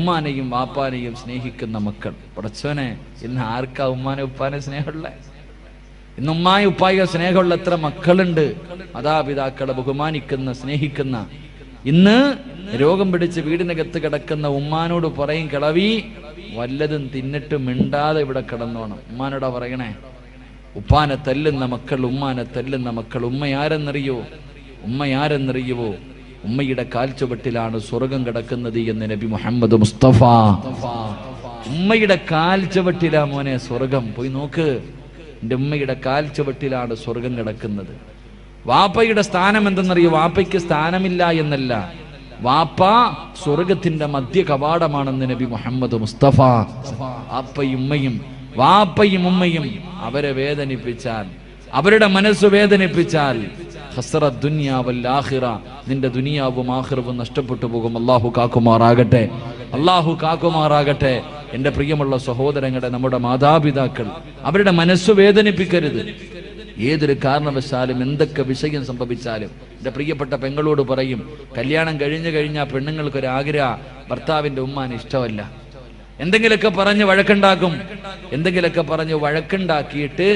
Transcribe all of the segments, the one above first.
ഉമ്മാനെയും വാപ്പാനെയും സ്നേഹിക്കുന്ന മക്കൾ. പടച്ചോനെ, ഇന്ന് ആർക്കാ ഉമ്മാനെ ഉപ്പാനെ സ്നേഹമുള്ള? ഇന്ന് ഉമ്മായി ഉപ്പായ സ്നേഹമുള്ള എത്ര മക്കളുണ്ട്? മാതാപിതാക്കളെ ബഹുമാനിക്കുന്ന, സ്നേഹിക്കുന്ന. ഇന്ന് രോഗം പിടിച്ച് വീടിനകത്ത് കിടക്കുന്ന ഉമ്മാനോട് പറയും, കിളവി വല്ലതും തിന്നിട്ട് മിണ്ടാതെ ഇവിടെ കിടന്നോണം. ഉമ്മാനോടാ പറയണേ. ഉപ്പാനെ തല്ലുന്ന മക്കൾ, ഉമ്മാനെ തല്ലുന്ന മക്കൾ. ഉമ്മയാരെന്നറിയോ? ഉമ്മയാരെന്നറിയുവോ? ഉമ്മയുടെ കാൽച്ചുവട്ടിലാണ് സ്വർഗം കിടക്കുന്നത് എന്ന് നബി മുഹമ്മദ് മുസ്തഫ. ഉമ്മയുടെ കാൽച്ചുവട്ടിലാ മോനെ സ്വർഗം. പോയി നോക്ക്. എൻ്റെ ഉമ്മയുടെ കാൽച്ചുവട്ടിലാണ് സ്വർഗം കിടക്കുന്നത്. വാപ്പയുടെ സ്ഥാനം എന്തെന്നറിയോ? വാപ്പയ്ക്ക് സ്ഥാനമില്ല എന്നല്ല, വാപ്പ സ്വർഗത്തിന്റെ മധ്യ കവാടമാണെന്ന് നബി മുഹമ്മദ് മുസ്തഫ. വാപ്പയും ഉമ്മയും അവരെ വേദനിപ്പിച്ചാൽ, അവരുടെ മനസ്സ് വേദനിപ്പിച്ചാൽ, ഖസ്റത് ദുനിയ വൽ ആഖിറ, നിന്റെ ദുനിയാവും ആഖിറവും നഷ്ടപ്പെട്ടു പോകും. അല്ലാഹു കാക്കുമാറാകട്ടെ, അല്ലാഹു കാക്കുമാറാകട്ടെ. എൻ്റെ പ്രിയമുള്ള സഹോദരങ്ങളെ, നമ്മുടെ മാതാപിതാക്കൾ, അവരുടെ മനസ്സ് വേദനിപ്പിക്കരുത്. ഏതൊരു കാരണവശാലും എന്തൊക്കെ വിഷയം സംഭവിച്ചാലും എൻ്റെ പ്രിയപ്പെട്ട പെങ്ങളോട് പറയും, കല്യാണം കഴിഞ്ഞാൽ പെണ്ണുങ്ങൾക്കൊരാഗ്രഹം, ഭർത്താവിൻ്റെ ഉമ്മാന് ഇഷ്ടമല്ല. എന്തെങ്കിലുമൊക്കെ പറഞ്ഞ് വഴക്കുണ്ടാക്കും. എന്തെങ്കിലുമൊക്കെ പറഞ്ഞ് വഴക്കുണ്ടാക്കിയിട്ട്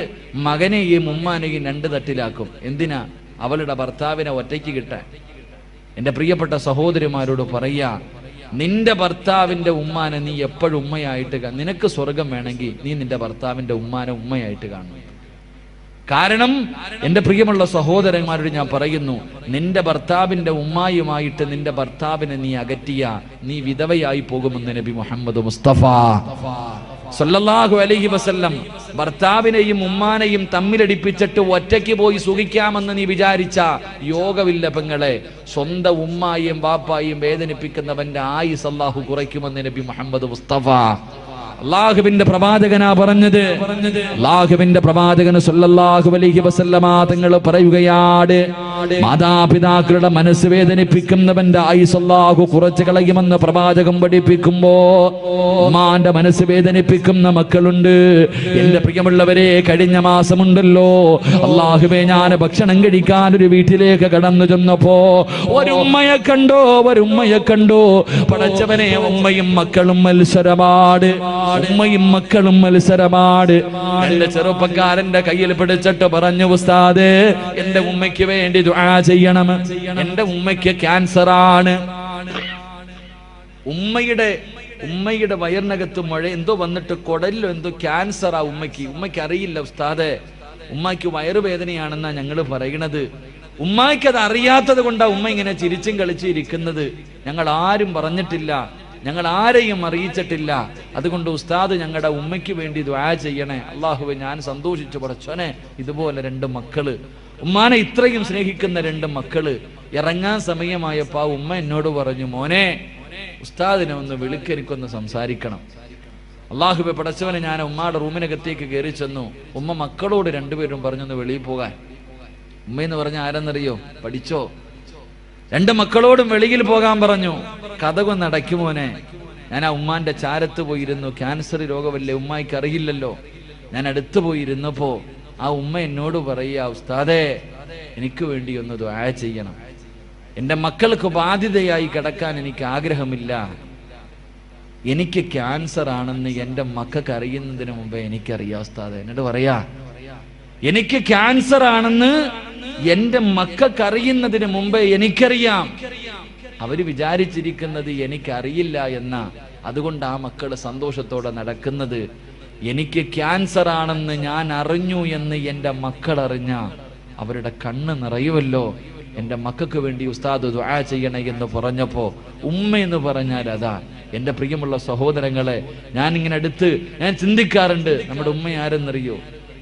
മകനെയും ഉമ്മാനെയും രണ്ട് തട്ടിലാക്കും. എന്തിനാ? അവളുടെ ഭർത്താവിനെ ഒറ്റയ്ക്ക് കിട്ടാൻ. എൻ്റെ പ്രിയപ്പെട്ട സഹോദരിമാരോട് പറയാ, നിന്റെ ഭർത്താവിന്റെ ഉമ്മാനെ നീ എപ്പോഴും ഉമ്മയായിട്ട് നിനക്ക് സ്വർഗം വേണമെങ്കിൽ നീ നിന്റെ ഭർത്താവിന്റെ ഉമ്മാനെ ഉമ്മയായിട്ട് കാണണം. കാരണം എൻ്റെ പ്രിയമുള്ള സഹോദരന്മാരോട് ഞാൻ പറയുന്നു, നിന്റെ ഭർത്താവിന്റെ ഉമ്മായുമായിട്ട് നിന്റെ ഭർത്താവിനെ നീ അകറ്റിയ നീ വിധവയായി പോകുമെന്ന് നബി മുഹമ്മദ് മുസ്തഫ സല്ലല്ലാഹു അലൈഹി വസല്ലം. ഭർത്താവിനെയും ഉമ്മാനെയും തമ്മിലടിപ്പിച്ചിട്ട് ഒറ്റയ്ക്ക് പോയി സുഖിക്കാമെന്ന് നീ വിചാരിച്ച യോഗമില്ല പെങ്ങളെ. സ്വന്തം ഉമ്മായും ബാപ്പായും വേദനിപ്പിക്കുന്നവന്റെ ആയുസ് അല്ലാഹു കുറയ്ക്കുമെന്ന് നബി മുഹമ്മദ് മുസ്തഫ. അല്ലാഹുവിന്റെ പ്രവാചകനാ പറഞ്ഞത്. അല്ലാഹുവിന്റെ പ്രവാചകൻ സല്ലല്ലാഹു അലൈഹി വസല്ലമ തങ്ങൾ പറയുകയാണ്, മാതാപിതാക്കളുടെ മനസ്സ് വേദനിപ്പിക്കുന്നവന്റെ ആയുസ് അല്ലാഹു കുറച്ച് കളയുമെന്ന് പ്രവാചകൻ പഠിപ്പിക്കുമ്പോ, ഉമ്മാന്റെ മനസ്സ് വേദനിപ്പിക്കുന്ന മക്കളുണ്ട്. എന്റെ പ്രിയമുള്ളവരെ, കഴിഞ്ഞ മാസമുണ്ടല്ലോ, അല്ലാഹുവേ, ഞാൻ ഭക്ഷണം കഴിക്കാൻ ഒരു വീട്ടിലേക്ക് കടന്നു ചെന്നപ്പോ ഒരു ഉമ്മയെ കണ്ടോ. പടച്ചവനെ, ഉമ്മയും മക്കളും മത്സരമാണ്. ഉമ്മയും മക്കളും മത്സരമാണ്. എന്റെ ചെറുപ്പക്കാരന്റെ കയ്യിൽ പിടിച്ചിട്ട് പറഞ്ഞു, ഉസ്താദ്, എന്റെ ഉമ്മയ്ക്ക് വേണ്ടി ദുആ ചെയ്യണം. എന്റെ ഉമ്മയ്ക്ക് ക്യാൻസർ ആണ്. ഉമ്മയുടെ വയറിനകത്ത് മഴ എന്തോ വന്നിട്ട് കുടലിലോ എന്തോ ക്യാൻസറാ ഉമ്മയ്ക്ക് അറിയില്ല ഉസ്താദ്. ഉമ്മയ്ക്ക് വയറുവേദനയാണെന്നാ ഞങ്ങൾ പറയണത്. ഉമ്മയ്ക്ക് അത് അറിയാത്തത് കൊണ്ടാ ഉമ്മ ഇങ്ങനെ ചിരിച്ചും കളിച്ചും ഇരിക്കുന്നത്. ഞങ്ങൾ ആരും പറഞ്ഞിട്ടില്ല, ഞങ്ങൾ ആരെയും അറിയിച്ചിട്ടില്ല. അതുകൊണ്ട് ഉസ്താദ് ഞങ്ങളുടെ ഉമ്മയ്ക്ക് വേണ്ടി ദുആ ചെയ്യണേ. അല്ലാഹുവേ, ഞാൻ സന്തോഷിച്ചു. പടച്ചോനെ, ഇതുപോലെ രണ്ട് മക്കള്, ഉമ്മാനെ ഇത്രയും സ്നേഹിക്കുന്ന രണ്ട് മക്കള്. ഇറങ്ങാൻ സമയമായപ്പോ ആ ഉമ്മ എന്നോട് പറഞ്ഞു, മോനെ, ഉസ്താദിനെ ഒന്ന് വിളിക്ക്, എനിക്കൊന്ന് സംസാരിക്കണം. അല്ലാഹുവേ പടച്ചവനെ, ഞാൻ ഉമ്മയുടെ റൂമിനകത്തേക്ക് കയറി ചെന്നു. ഉമ്മ മക്കളോട് രണ്ടുപേരും പറഞ്ഞൊന്ന് വെളിയിൽ പോകാൻ. ഉമ്മയെന്ന് പറഞ്ഞ ആരെന്നറിയോ? പഠിച്ചോ. രണ്ട് മക്കളോടും വെളിയിൽ പോകാൻ പറഞ്ഞു. കതകൊന്ന് അടയ്ക്കുമോനെ. ഞാൻ ആ ഉമ്മാന്റെ ചാരത്ത് പോയിരുന്നു. ക്യാൻസർ രോഗമല്ലേ, ഉമ്മായിക്ക് അറിയില്ലല്ലോ. ഞാൻ അടുത്ത് പോയിരുന്നപ്പോ ആ ഉമ്മ എന്നോട് പറയാ, ഉസ്താദേ, എനിക്ക് വേണ്ടി ഒന്ന് ദുആ ചെയ്യണം. എൻ്റെ മക്കൾക്ക് ബാധ്യതയായി കിടക്കാൻ എനിക്ക് ആഗ്രഹമില്ല. എനിക്ക് ക്യാൻസർ ആണെന്ന് എൻ്റെ മക്കൾക്ക് അറിയുന്നതിന് മുമ്പേ എനിക്കറിയാം ഉസ്താദേ. എന്നോട് പറയാ, എനിക്ക് ക്യാൻസർ ആണെന്ന് എൻ്റെ മക്കൾക്ക് അറിയുന്നതിന് മുമ്പേ എനിക്കറിയാം. അവര് വിചാരിച്ചിരിക്കുന്നത് എനിക്കറിയില്ല എന്നാ. അതുകൊണ്ട് ആ മക്കള് സന്തോഷത്തോടെ നടക്കുന്നത്. എനിക്ക് ക്യാൻസർ ആണെന്ന് ഞാൻ അറിഞ്ഞു എന്ന് എൻ്റെ മക്കൾ അറിഞ്ഞ അവരുടെ കണ്ണ് നിറയുമല്ലോ. എൻ്റെ മക്കൾക്ക് വേണ്ടി ഉസ്താദ് ദുആ ചെയ്യണേ എന്ന് പറഞ്ഞപ്പോ, ഉമ്മ എന്ന് പറഞ്ഞാൽ അതാ. എൻ്റെ പ്രിയമുള്ള സഹോദരങ്ങളെ, ഞാൻ ചിന്തിക്കാറുണ്ട്, നമ്മുടെ ഉമ്മ ആരെന്നറിയോ?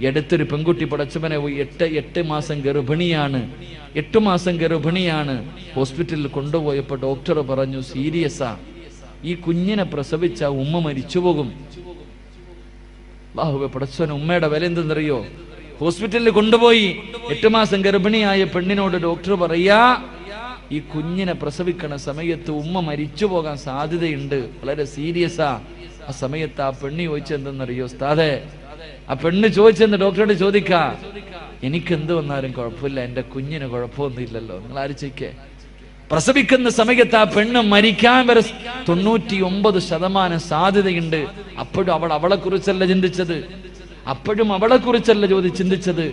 അടുത്തൊരു പെൺകുട്ടി പടച്ചവനെ 8 മാസം ഗർഭിണിയാണ്. 8 മാസം ഗർഭിണിയാണ്. ഹോസ്പിറ്റലിൽ കൊണ്ടുപോയപ്പോൾ ഡോക്ടർ പറഞ്ഞു, സീരിയസാ, ഈ കുഞ്ഞിനെ പ്രസവിച്ച ഉമ്മ മരിച്ചുപോകും. അല്ലാഹുവേ പടച്ചവനെ, ഉമ്മയുടെ വില എന്തെന്നറിയോ? ഹോസ്പിറ്റലിൽ കൊണ്ടുപോയി 8 മാസം ഗർഭിണിയായ പെണ്ണിനോട് ഡോക്ടർ പറയാ, ഈ കുഞ്ഞിനെ പ്രസവിക്കണ സമയത്ത് ഉമ്മ മരിച്ചു പോകാൻ സാധ്യതയുണ്ട്, വളരെ സീരിയസാ. ആ സമയത്ത് ആ പെണ്ണ് ചോദിച്ചെന്തെന്നറിയോ ഉസ്താദേ? ആ പെണ്ണ് ചോദിച്ചെന്ന് ഡോക്ടറോട് ചോദിക്കാ, എനിക്കെന്ത് വന്നാലും കുഴപ്പമില്ല, എൻ്റെ കുഞ്ഞിന് കുഴപ്പമൊന്നുമില്ലല്ലോ. നിങ്ങൾ ആലോചിക്കേ, പ്രസവിക്കുന്ന സമയത്ത് ആ പെണ്ണ് മരിക്കാൻ വരെ 99% സാധ്യതയുണ്ട്. അപ്പോഴും അവളെ കുറിച്ചല്ല ചിന്തിച്ചത്, അപ്പോഴും അവളെ കുറിച്ചല്ല ചിന്തിച്ചത്.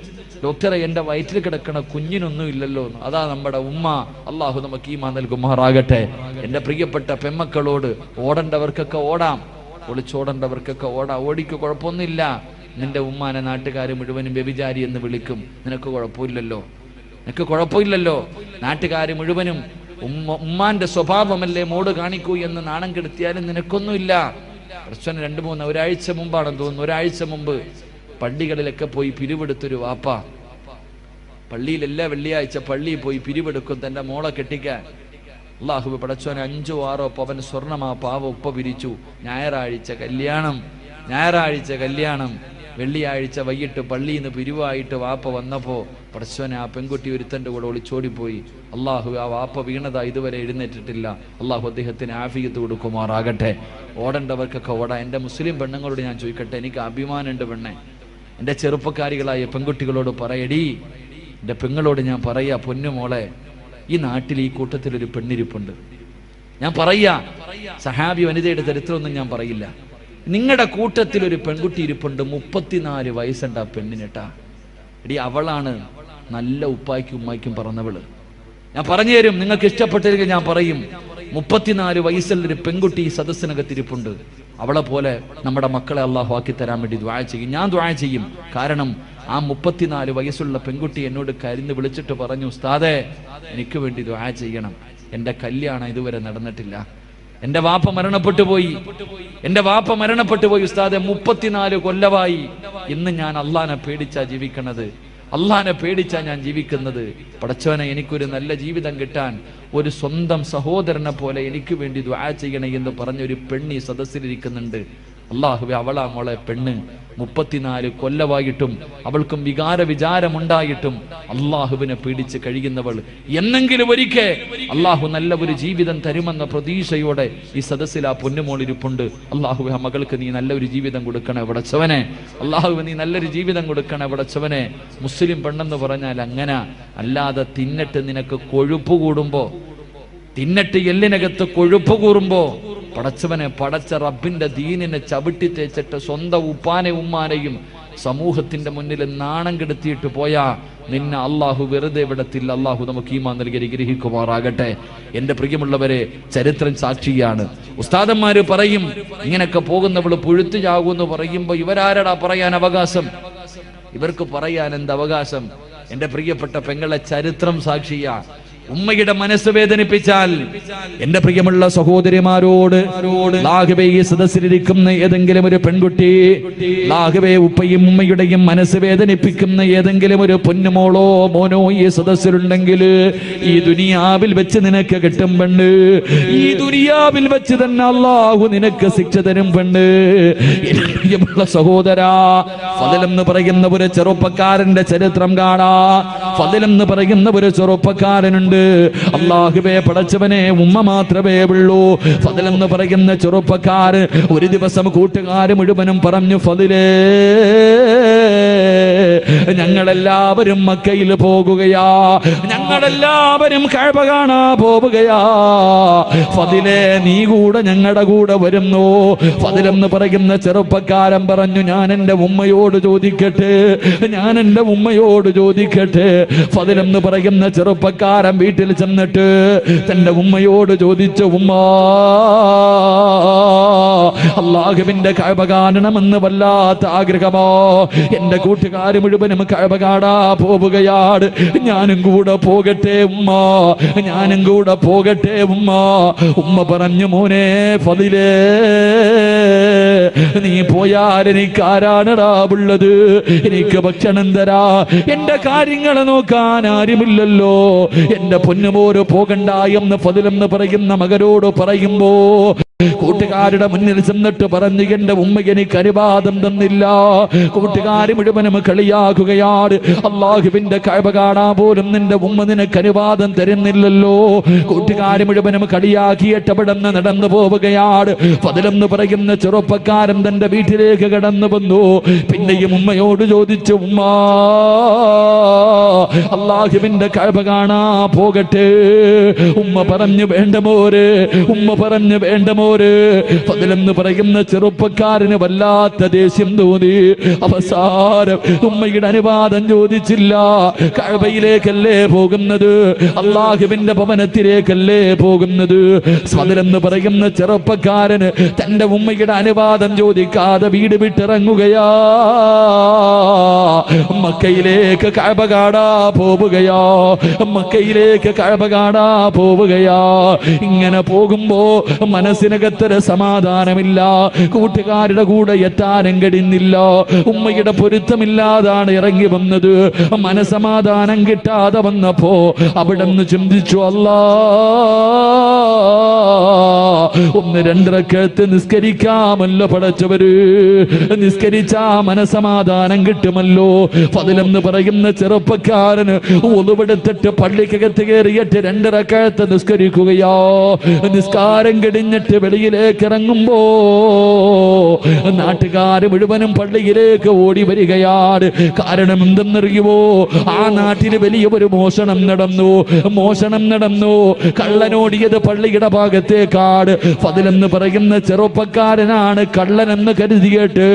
ഡോക്ടറെ, എന്റെ വയറ്റിൽ കിടക്കണ കുഞ്ഞിനൊന്നും ഇല്ലല്ലോ. അതാ നമ്മുടെ ഉമ്മ. അള്ളാഹു നമുക്ക് ഈമാൻ നൽകുമാറാകട്ടെ. എന്റെ പ്രിയപ്പെട്ട പെമ്മക്കളോട്, ഓടേണ്ടവർക്കൊക്കെ ഓടാം, ഒളിച്ചോടേണ്ടവർക്കൊക്കെ ഓടിക്ക് കുഴപ്പമൊന്നുമില്ല. നിന്റെ ഉമ്മാനെ നാട്ടുകാർ മുഴുവനും വ്യഭിചാരി എന്ന് വിളിക്കും, നിനക്ക് കുഴപ്പമില്ലല്ലോ. നാട്ടുകാർ മുഴുവനും ഉമ്മാന്റെ സ്വഭാവമല്ലേ മോട് കാണിക്കൂ എന്ന് നാണം കെടുത്തിയാലും നിനക്കൊന്നുമില്ല. പ്രശ്നം 2-3 ഒരാഴ്ച മുമ്പാണെന്ന് തോന്നുന്നു, ഒരാഴ്ച മുമ്പ് പള്ളികളിലൊക്കെ പോയി പിരിവെടുത്തൊരു വാപ്പ. പള്ളിയിൽ എല്ലാ വെള്ളിയാഴ്ച പള്ളിയിൽ പോയി പിരിവെടുക്കും തന്റെ മോളെ കെട്ടിക്കാൻ. അള്ളാഹു പടച്ചോനെ 5-6 പവൻ സ്വർണം ആ പാവ ഉപ്പ പിരിച്ചു. ഞായറാഴ്ച കല്യാണം, വെള്ളിയാഴ്ച വൈകിട്ട് പള്ളിയിൽ നിന്ന് പിരിവായിട്ട് വാപ്പ വന്നപ്പോ പടച്ചോനെ ആ പെൺകുട്ടി ഒരുത്തന്റെ കൂടെ ഒളിച്ചോടിപ്പോയി. അള്ളാഹു ആ വാപ്പ വീണതാ ഇതുവരെ എഴുന്നേറ്റിട്ടില്ല. അള്ളാഹു അദ്ദേഹത്തിന് ആഫിയത്ത് കൊടുക്കുമാറാകട്ടെ. ഓടേണ്ടവർക്കൊക്കെ ഓടാ. എൻ്റെ മുസ്ലിം പെണ്ണുങ്ങളോട് ഞാൻ ചോദിക്കട്ടെ, എനിക്ക് അഭിമാനമുണ്ട് പെണ്ണെ. എൻ്റെ ചെറുപ്പക്കാരികളായ പെൺകുട്ടികളോട് പറയടി, എൻ്റെ പെങ്ങളോട് ഞാൻ പറയാ, പൊന്നുമോളെ, ഈ നാട്ടിൽ ഈ കൂട്ടത്തിലൊരു പെണ്ണിരിപ്പുണ്ട്. ഞാൻ പറയാ, സഹാബി വനിതയുടെ ചരിത്രമൊന്നും ഞാൻ പറയില്ല. നിങ്ങളുടെ കൂട്ടത്തിൽ ഒരു പെൺകുട്ടി ഇരിപ്പുണ്ട്, 34 വയസ്സുണ്ട് ആ പെണ്ണിനെട്ടാ. എടി, അവളാണ് നല്ല ഉപ്പായ്ക്കും ഉമ്മായ്ക്കും പറഞ്ഞവള്. ഞാൻ പറഞ്ഞു തരും, നിങ്ങൾക്ക് ഇഷ്ടപ്പെട്ടില്ലെങ്കിൽ ഞാൻ പറയും. 34 വയസ്സുള്ളൊരു പെൺകുട്ടി ഈ സദസ്സിനകത്തിരിപ്പുണ്ട്. അവളെ പോലെ നമ്മുടെ മക്കളെ അള്ളാഹു ആക്കി തരാൻ വേണ്ടി ദുആ ചെയ്യും. ഞാൻ ദുആ ചെയ്യും. കാരണം ആ 34 വയസ്സുള്ള പെൺകുട്ടി എന്നോട് കരുന്ന് വിളിച്ചിട്ട് പറഞ്ഞു, ഉസ്താദേ, എനിക്ക് വേണ്ടി ദുആ ചെയ്യണം. എൻ്റെ കല്യാണം ഇതുവരെ നടന്നിട്ടില്ല. എൻ്റെ വാപ്പ മരണപ്പെട്ടു പോയി ഉസ്താദെ. 34 കൊല്ലമായി. ഇന്ന് ഞാൻ അള്ളാനെ പേടിച്ചാ ജീവിക്കണത്, അള്ളാനെ പേടിച്ചാ ഞാൻ ജീവിക്കുന്നത്. പടച്ചവനെ, എനിക്കൊരു നല്ല ജീവിതം കിട്ടാൻ ഒരു സ്വന്തം സഹോദരനെ പോലെ എനിക്ക് വേണ്ടി ദുആ ചെയ്യണേ എന്ന് പറഞ്ഞൊരു പെണ്ണി സദസ്സിലിരിക്കുന്നുണ്ട്. അള്ളാഹുവേ, അവളാ മോളെ പെണ്ണ്. 34 കൊല്ലമായിട്ടും അവൾക്കും വിചാരമുണ്ടായിട്ടും അള്ളാഹുവിനെ പേടിച്ച് കഴിയുന്നവൾ. എന്നെങ്കിലും ഒരിക്കൽ അള്ളാഹു നല്ല ഒരു ജീവിതം തരുമെന്ന പ്രതീക്ഷയോടെ ഈ സദസ്സിൽ ആ പൊന്നുമോളിരിപ്പുണ്ട്. അള്ളാഹുവേ, ആ മകൾക്ക് നീ നല്ലൊരു ജീവിതം കൊടുക്കണേ പടച്ചവനെ. അള്ളാഹുവേ, നീ നല്ലൊരു ജീവിതം കൊടുക്കണേ പടച്ചവനെ. മുസ്ലിം പെണ്ണെന്ന് പറഞ്ഞാൽ അങ്ങനെ, അല്ലാതെ തിന്നിട്ട് നിനക്ക് കൊഴുപ്പ് കൂടുമ്പോ, തിന്നിട്ട് എല്ലിനകത്ത് കൊഴുപ്പ് കൂറുമ്പോ പടച്ചവനെ, പടച്ച റബ്ബിന്റെ ദീനിനെ ചവിട്ടി തേച്ചിട്ട് സ്വന്തം ഉപ്പാനെ ഉമ്മാനെയും സമൂഹത്തിന്റെ മുന്നിൽ നാണം കെടുത്തിയിട്ട് പോയാ നിന്നെ അള്ളാഹു വെറുതെ വിടത്തില്ല. അള്ളാഹു നമുക്ക് ഈമാൻ നൽകി അനുഗ്രഹിക്കുമാറാകട്ടെ. എന്റെ പ്രിയമുള്ളവരെ, ചരിത്രം സാക്ഷിയാണ്. ഉസ്താദന്മാര് പറയും, ഇങ്ങനൊക്കെ പോകുന്നവള് പുഴുത്തു ചാകൂന്ന് പറയുമ്പോ ഇവരാരടാ പറയാൻ അവകാശം? ഇവർക്ക് പറയാൻ എന്ത് അവകാശം? എന്റെ പ്രിയപ്പെട്ട പെങ്ങളെ, ചരിത്രം സാക്ഷിയാ. ഉമ്മയുടെ മനസ്സ് വേദനിപ്പിച്ചാൽ എന്റെ പ്രിയമുള്ള സഹോദരിമാരോട്, ലാഹുവേ, ഈ സദസ്സിലിരിക്കുന്ന ഏതെങ്കിലും ഒരു പെൺകുട്ടി, ലാഹുവേ, ഉപ്പയും ഉമ്മയുടെയും മനസ്സ് വേദനിപ്പിക്കുന്ന ഏതെങ്കിലും ഒരു പൊന്നുമോളോ മോനോ ഈ സദസ്സിലുണ്ടെങ്കിൽ ഈ ദുനിയാവിൽ വെച്ച് നിനക്ക് കിട്ടും പെണ്ണ്. ഈ ദുനിയാവിൽ വെച്ച് തന്നെ അള്ളാഹു നിനക്ക് ശിക്ഷ തരും പെണ്ണ്. എന്റെ പ്രിയമുള്ള സഹോദരാ, ഫദൽ എന്ന് പറയുന്ന ഒരു ചെറുപ്പക്കാരന്റെ ചരിത്രം കാണാ. ഫദൽ എന്ന് പറയുന്ന ഒരു ചെറുപ്പക്കാരനുണ്ട്. അല്ലാഹുവേ, പടച്ചവനെ, ഉമ്മ മാത്രമേ ഉള്ളൂ. ഫദൽ എന്ന് പറയുന്ന ചെറുപ്പക്കാരൻ ഒരു ദിവസം കൂട്ടുകാര് മുഴുവനും പറഞ്ഞു, ഫദലേ, ഞങ്ങളെല്ലാവരും മക്കയിൽ പോകുകയാ, ഞങ്ങളെല്ലാവരും കഅബ കാണാൻ പോവുകയാ. ഫദലേ, നീ കൂടെ ഞങ്ങളുടെ കൂടെ വരുന്നു. ഫദൽ എന്ന് പറയുന്ന ചെറുപ്പക്കാരൻ പറഞ്ഞു, ഞാൻ എൻ്റെ ഉമ്മയോട് ചോദിക്കട്ടെ. ഫദൽ എന്ന് പറയുന്ന ചെറുപ്പക്കാരൻ വീട്ടിൽ ചെന്നിട്ട് തന്റെ ഉമ്മയോട് ചോദിച്ചു, ഉമ്മ, അല്ലാഹുവിന്റെ കഅബ കാണണമെന്ന് വല്ലാത്ത ആഗ്രഹമോ. എന്റെ കൂട്ടുകാർ മുഴുവനും കഅബ കാണാൻ പോവുകയാണ്, ഞാനും കൂടെ പോകട്ടെ ഉമ്മ, ഉമ്മ പറഞ്ഞു, മോനെ ഫദിലേ, നീ പോയാൽ എനിക്ക് ആരാണടാ ഉള്ളത്? എനിക്ക് ഭക്ഷണം തരാ, എന്റെ കാര്യങ്ങളെ നോക്കാൻ ആരുമില്ലല്ലോ. എന്റെ പൊന്നുമോര് പോകണ്ട എന്ന് ഫദിൽ എന്ന് പറയുന്ന മകനോട് പറയുമ്പോ കൂട്ടുകാരുടെ മുന്നിൽ ചെന്നിട്ട് പറഞ്ഞു എന്റെ ഉമ്മ എനിക്ക് അനുവാദം തന്നില്ല. കൂട്ടുകാർ മുഴുവനും കളിയാക്കുകയാണ്. അള്ളാഹുവിന്റെ കഅബ കാണാൻ പോലും നിന്റെ ഉമ്മ നിനക്ക് അനുവാദം തരുന്നില്ലല്ലോ. കൂട്ടുകാർ മുഴുവനും കളിയാക്കിയിട്ട് അവിടെ നിന്ന് നടന്നു പോവുകയാണ്. ഫദ്ലെന്ന് പറയുന്ന ചെറുപ്പക്കാരൻ തന്റെ വീട്ടിലേക്ക് കടന്നു വന്നു. പിന്നെയും ഉമ്മയോട് ചോദിച്ചു, ഉമ്മ അള്ളാഹുവിന്റെ കഅബ കാണാ പോകട്ടെ? ഉമ്മ പറഞ്ഞു വേണ്ട മോര്, ഉമ്മ പറഞ്ഞു വേണ്ട മോര്. ഫദ്ലെന്ന് പറയുന്ന ചെറുപ്പക്കാരന് വല്ലാത്ത ദേഷ്യം തോന്നി. അവസാനം ഉമ്മയുടെ അനുവാദം ചോദിച്ചില്ല. കഅബയിലേക്കല്ലേ പോകുന്നത്, അള്ളാഹുവിന്റെ ഭവനത്തിലേക്കല്ലേ പോകുന്നത്. ഫദ്ലെന്ന് പറയുന്ന ചെറുപ്പക്കാരന് തന്റെ ഉമ്മയുടെ അനുവാദം ചോദിക്കാതെ വീട് വിട്ടിറങ്ങുകയാ. മക്കയിലേക്ക് കഅബ കാണാ പോവുകയാ, മക്കയിലേക്ക് കഅബ കാണാ പോവുകയാ. ഇങ്ങനെ പോകുമ്പോ മനസ്സിനകത്തൊരു സമാധാനമില്ല. കൂട്ടുകാരുടെ കൂടെ എത്താനും കഴിയുന്നില്ല. ഉമ്മയുടെ പൊരുത്തമില്ലാതാണ് ഇറങ്ങി വന്നത്. മനസമാധാനം കിട്ടാതെ വന്നപ്പോ അവിടെ നിന്ന് ചിന്തിച്ചു, അല്ലാ ഒന്ന് രണ്ടരക്കത്ത് നിസ്കരിക്കാമല്ലോ പടച്ചവര്, നിസ്കരിച്ചാ മനസമാധാനം കിട്ടുമല്ലോ. ഫദ്ലെന്ന് പറയുന്ന ചെറുപ്പക്കാരന് ഒളിവെടുത്തിട്ട് പള്ളിക്കകത്ത് കയറിയിട്ട് രണ്ടരക്കത്ത് നിസ്കരിക്കുകയോ. നിസ്കാരം കഴിഞ്ഞിട്ട് വെളിയിലേക്ക് ഇറങ്ങുമ്പോ നാട്ടുകാര് മുഴുവനും പള്ളിയിലേക്ക് ഓടി വരികയാണ്. കാരണം എന്തെന്നറിയുമോ? ആ നാട്ടിൽ വലിയ ഒരു മോഷണം നടന്നു. കള്ളനോടിയത് പള്ളിയുടെ ഭാഗത്തേക്കാട്. ഫദ്ലെന്ന് പറയുന്ന ചെറുപ്പക്കാരനാണ് കള്ളനെന്ന് കരുതിയിട്ട്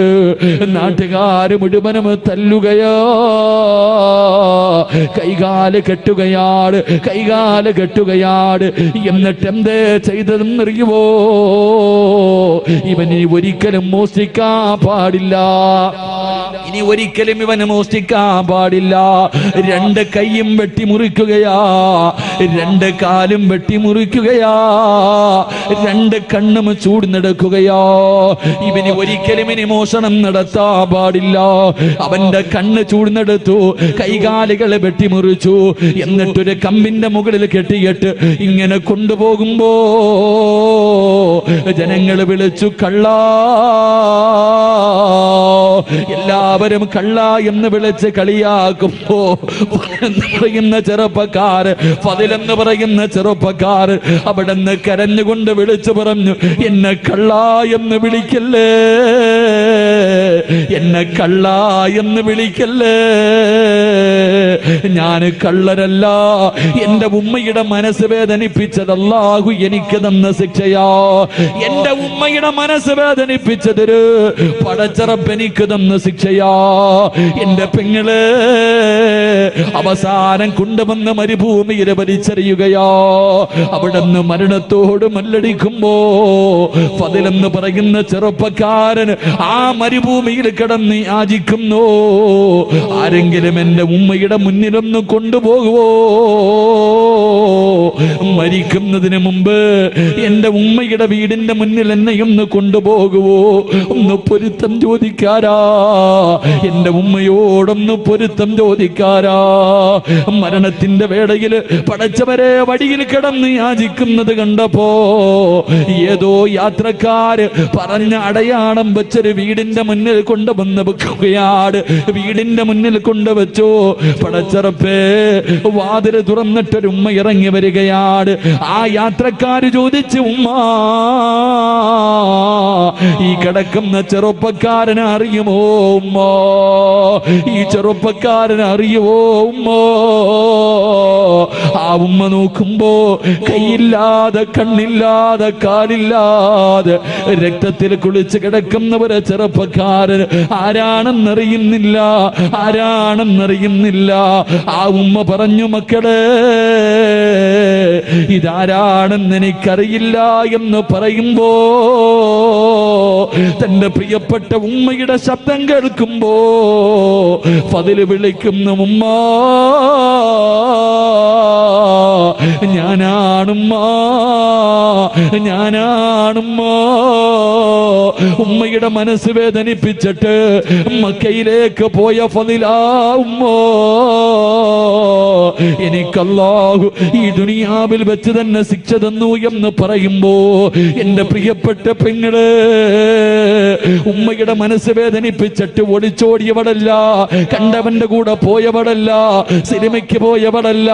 നാട്ടുകാര് മുഴുവനും തല്ലുകയോ, കൈകാല് കെട്ടുകയാണ്. എന്നിട്ട് എന്തേ ചെയ്തതെന്നറിയുമോ? ഇവന് ഒരിക്കലും മോഷ്ടിക്കാൻ പാടില്ല, ഇനി ഒരിക്കലും ഇവന് മോഷ്ടിക്കാൻ പാടില്ല. രണ്ട് കൈയും വെട്ടിമുറിക്കുകയാ, രണ്ട് കാലും വെട്ടിമുറിക്കുകയാ, രണ്ട് കണ്ണും ചൂടുന്നെടുക്കുകയോ. ഇവന് ഒരിക്കലും ഇനി മോഷണം നടത്താൻ പാടില്ല. അവന്റെ കണ്ണ് ചൂടുന്നെടുത്തു, കൈകാലുകളെ വെട്ടിമുറിച്ചു. എന്നിട്ടൊരു കമ്പിന്റെ മുകളിൽ കെട്ടിയിട്ട് ഇങ്ങനെ കൊണ്ടുപോകുമ്പോ ജനങ്ങൾ വിളിച്ചു കള്ള. എല്ലാവരും കള്ള എന്ന് വിളിച്ച് കളിയാക്കുമ്പോ പറയുന്ന ചെറുപ്പക്കാർ, ഫദ്ലെന്ന് പറയുന്ന ചെറുപ്പക്കാർ അവിടെ നിന്ന് കരഞ്ഞുകൊണ്ട് വിളിച്ചു പറഞ്ഞു, എന്നെ കള്ള എന്ന് വിളിക്കല്ലേ, എന്നെ കള്ള എന്ന് വിളിക്കല്ലേ. ഞാൻ കള്ളരല്ല. എന്റെ ഉമ്മയുടെ മനസ്സ് വേദനിപ്പിച്ചത് അല്ലാഹു എനിക്ക് തന്ന ശിക്ഷയാ. എന്റെ ഉമ്മയുടെ മനസ്സ് വേദനിപ്പിച്ചതൊരു പടച്ചറപ്പ് എനിക്ക് തന്ന ശിക്ഷയാ. എന്റെ പെങ്ങള് അവസാനം കൊണ്ടുവന്ന് മരുഭൂമിയിൽ വലിച്ചെറിയുകയോ. അവിടെ നിന്ന് മരണത്തോട് മല്ലടിക്കുമ്പോ ഫദ്ലെന്ന് പറയുന്ന ചെറുപ്പക്കാരൻ ആ മരുഭൂമിയിൽ കിടന്ന് യാചിക്കുന്നു, ആരെങ്കിലും എന്റെ ഉമ്മയുടെ മുന്നിലൊന്ന് കൊണ്ടുപോകുവോ? മരിക്കുന്നതിന് മുമ്പ് എന്റെ ഉമ്മയുടെ വീടിന്റെ മുന്നിൽ എന്നെ ഒന്ന് കൊണ്ടുപോകുവോ? ഒന്ന് പൊരുത്തം ചോദിക്കാരാ, എന്റെ ഉമ്മയോടൊന്ന് പൊരുത്തം ചോദിക്കാരാ. മരണത്തിന്റെ വേളയിൽ പടച്ചവരെ വടിയിൽ കിടന്ന് യാചിക്കുന്നത് കണ്ടപ്പോ ഏതോ യാത്രക്കാര് പറഞ്ഞ അടയാളം വെച്ചൊരു വീടിന്റെ മുന്നിൽ കൊണ്ടുവന്ന് വെക്കുകയാണ്. വീടിന്റെ മുന്നിൽ കൊണ്ടുവച്ചു. പടച്ചറപ്പേ വാതില് തുറന്നിട്ടൊരു ഉമ്മ ഇറങ്ങി വരികയാണ്. ആ യാത്രക്കാര് ചോദിച്ചു, ഉമ്മ ഈ കിടക്കുന്ന ചെറുപ്പക്കാരനെ അറിയുമോ ഉമ്മ? ഈ ചെറുപ്പക്കാരനെ അറിയുമോ ഉമ്മ? ആ ഉമ്മ നോക്കുമ്പോ കൈയില്ലാതെ കണ്ണില്ലാതെ കാലില്ലാതെ രക്തത്തിൽ കുളിച്ച് കിടക്കുന്ന ഒരു ചെറുപ്പക്കാരൻ. ആരാണെന്നറിയുന്നില്ല. ആ ഉമ്മ പറഞ്ഞു, മക്കളെ ഇതാരാണെന്ന് എനിക്കറിയില്ല എന്ന് പറയുമ്പോ തന്റെ പ്രിയപ്പെട്ട ഉമ്മയുടെ ശബ്ദം കേൾക്കുമ്പോ ഫദ്ല് വിളിക്കുന്നു, ഉമ്മ ഞാനാണുമ്മ. ഉമ്മയുടെ മനസ്സ് വേദനിപ്പിച്ചിട്ട് മക്കയിലേക്ക് പോയ ഫളിലാ ഉമ്മോ, എനിക്കല്ലാഹു ഈ ദുനിയാവിൽ വെച്ച് തന്നെ ശിക്ഷ തന്നു എന്ന് പറയുമ്പോ എന്റെ പ്രിയപ്പെട്ട പെങ്ങള്, ഉമ്മയുടെ മനസ്സ് വേദനിപ്പിച്ചിട്ട് ഒളിച്ചോടിയവളല്ല, കണ്ടവന്റെ കൂടെ പോയവളല്ല, സിനിമയ്ക്ക് പോയവളല്ല,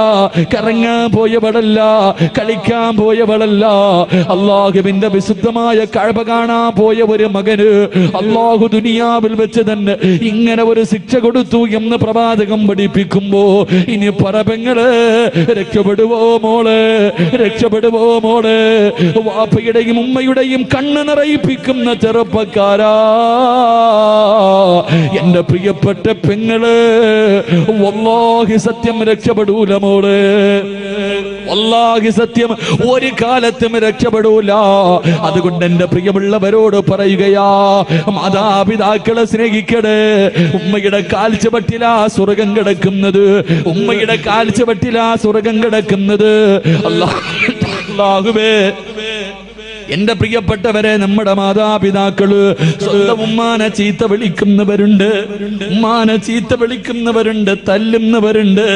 കറങ്ങാൻ പോയവളല്ല, കളിക്കാൻ പോയവളല്ല, അല്ലാഹുവിന്റെ വിശുദ്ധമായ കഅബ കാണാൻ പോയ ഒരു മകന് അല്ലാഹു ദുനിയാവിൽ വെച്ച് തന്നെ ഇങ്ങനെ ഒരു ശിക്ഷ കൊടുത്തു എന്ന് പ്രവാചകം പഠിപ്പിക്കുമ്പോ ഇനി പറപെങ്ങള് രക്ഷപ്പെടുവോ മോള്, രക്ഷപ്പെടുവോ മോള്? വാപ്പയുടെയും ഉമ്മയുടെയും കണ്ണ് നിറയിപ്പിക്കുന്ന ചെറുപ്പക്കാരാ, എന്റെ പ്രിയപ്പെട്ട പെങ്ങള്, വല്ലാഹി സത്യം രക്ഷപ്പെടൂല മോള്, വല്ലാഹി സത്യം ഒരു കാലത്തും രക്ഷപ്പെടൂല. അതുകൊണ്ട് എന്റെ പ്രിയമുള്ളവരോട് പറയുകയാ, മാതാപിതാക്കളെ സ്നേഹിക്കണേ. ഉമ്മയുടെ കാൽച്ചുവട്ടിലാ സ്വർഗം കിടക്കുന്നത്, ഉമ്മയുടെ കാൽച്ചുവട്ടിലാ സ്വർഗം കിടക്കുന്നത്. അല്ലാഹുവേ, എന്റെ പ്രിയപ്പെട്ടവരെ, നമ്മുടെ മാതാപിതാക്കള് സ്വന്തം ഉമ്മാനെ ചീത്ത വിളിക്കുന്നവരുണ്ട്, ഉമ്മാനെ ചീത്ത വിളിക്കുന്നവരുണ്ട്, തല്ലുന്നവരുണ്ട്,